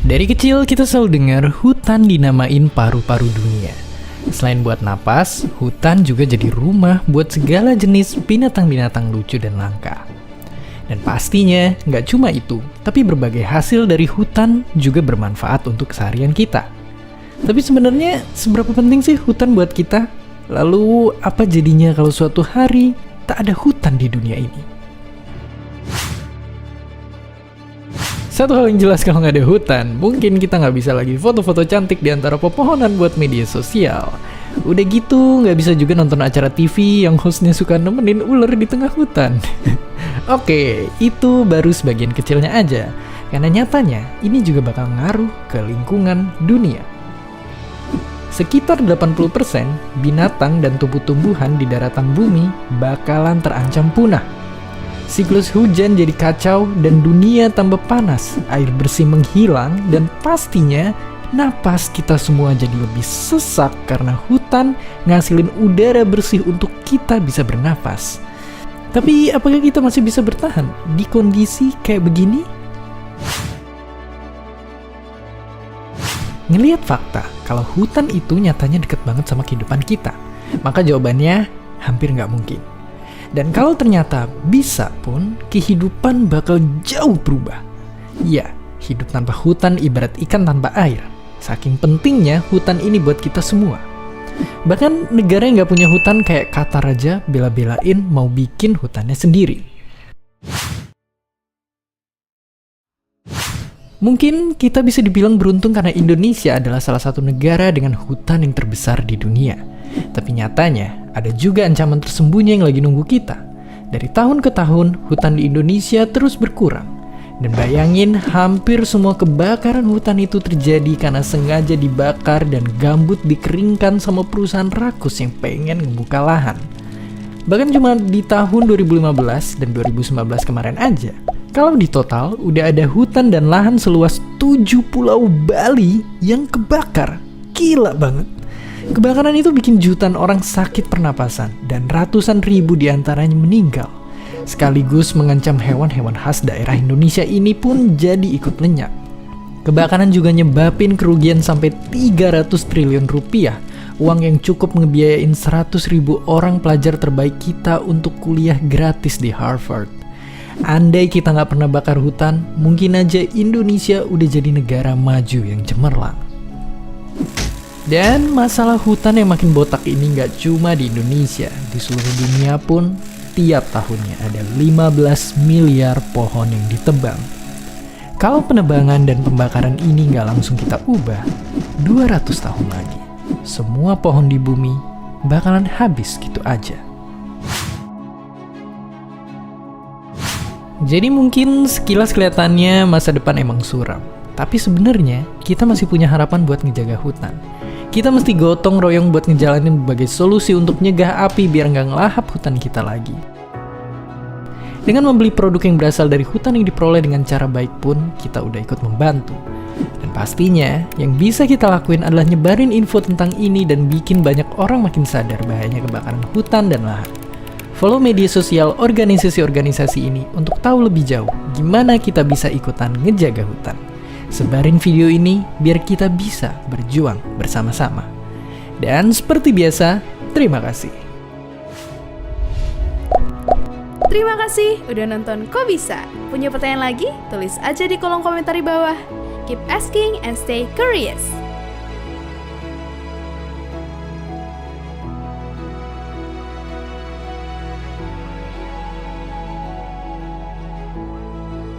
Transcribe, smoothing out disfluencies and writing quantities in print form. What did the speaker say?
Dari kecil kita selalu dengar hutan dinamain paru-paru dunia. Selain buat napas, hutan juga jadi rumah buat segala jenis binatang-binatang lucu dan langka. Dan pastinya nggak cuma itu, tapi berbagai hasil dari hutan juga bermanfaat untuk keseharian kita. Tapi sebenarnya seberapa penting sih hutan buat kita? Lalu apa jadinya kalau suatu hari tak ada hutan di dunia ini? Satu hal yang jelas kalau nggak ada hutan, mungkin kita nggak bisa lagi foto-foto cantik di antara pepohonan buat media sosial. Udah gitu, nggak bisa juga nonton acara TV yang hostnya suka nemenin ular di tengah hutan. Oke, itu baru sebagian kecilnya aja. Karena nyatanya, ini juga bakal ngaruh ke lingkungan dunia. Sekitar 80% binatang dan tumbuh-tumbuhan di daratan bumi bakalan terancam punah. Siklus hujan jadi kacau dan dunia tambah panas, air bersih menghilang, dan pastinya napas kita semua jadi lebih sesak karena hutan ngasilin udara bersih untuk kita bisa bernapas. Tapi apakah kita masih bisa bertahan di kondisi kayak begini? Ngelihat fakta kalau hutan itu nyatanya deket banget sama kehidupan kita, maka jawabannya hampir nggak mungkin. Dan kalau ternyata bisa pun, kehidupan bakal jauh berubah. Ya, hidup tanpa hutan ibarat ikan tanpa air. Saking pentingnya hutan ini buat kita semua. Bahkan negara yang gak punya hutan kayak Qatar aja bela-belain mau bikin hutannya sendiri. Mungkin kita bisa dibilang beruntung karena Indonesia adalah salah satu negara dengan hutan yang terbesar di dunia. Tapi nyatanya, ada juga ancaman tersembunyi yang lagi nunggu kita. Dari tahun ke tahun, hutan di Indonesia terus berkurang. Dan bayangin, hampir semua kebakaran hutan itu terjadi karena sengaja dibakar dan gambut dikeringkan sama perusahaan rakus yang pengen ngebuka lahan. Bahkan cuma di tahun 2015 dan 2019 kemarin aja, kalau di total, udah ada hutan dan lahan seluas 7 pulau Bali yang kebakar. Gila banget. Kebakaran itu bikin jutaan orang sakit pernapasan dan ratusan ribu diantaranya meninggal. Sekaligus mengancam hewan-hewan khas daerah Indonesia ini pun jadi ikut lenyap. Kebakaran juga nyebabin kerugian sampai 300 triliun rupiah, uang yang cukup ngebiayain 100.000 orang pelajar terbaik kita untuk kuliah gratis di Harvard. Andai kita nggak pernah bakar hutan, mungkin aja Indonesia udah jadi negara maju yang cemerlang. Dan masalah hutan yang makin botak ini nggak cuma di Indonesia, di seluruh dunia pun tiap tahunnya ada 15 miliar pohon yang ditebang. Kalau penebangan dan pembakaran ini nggak langsung kita ubah, 200 tahun lagi, semua pohon di bumi bakalan habis gitu aja. Jadi mungkin sekilas kelihatannya masa depan emang suram. Tapi sebenarnya kita masih punya harapan buat ngejaga hutan. Kita mesti gotong royong buat ngejalanin berbagai solusi untuk nyegah api biar nggak ngelahap hutan kita lagi. Dengan membeli produk yang berasal dari hutan yang diperoleh dengan cara baik pun, kita udah ikut membantu. Dan pastinya, yang bisa kita lakuin adalah nyebarin info tentang ini dan bikin banyak orang makin sadar bahayanya kebakaran hutan dan lahan. Follow media sosial organisasi-organisasi ini untuk tahu lebih jauh gimana kita bisa ikutan ngejaga hutan. Sebarin video ini biar kita bisa berjuang bersama-sama. Dan seperti biasa, terima kasih. Terima kasih udah nonton Kok Bisa? Punya pertanyaan lagi? Tulis aja di kolom komentar di bawah. Keep asking and stay curious.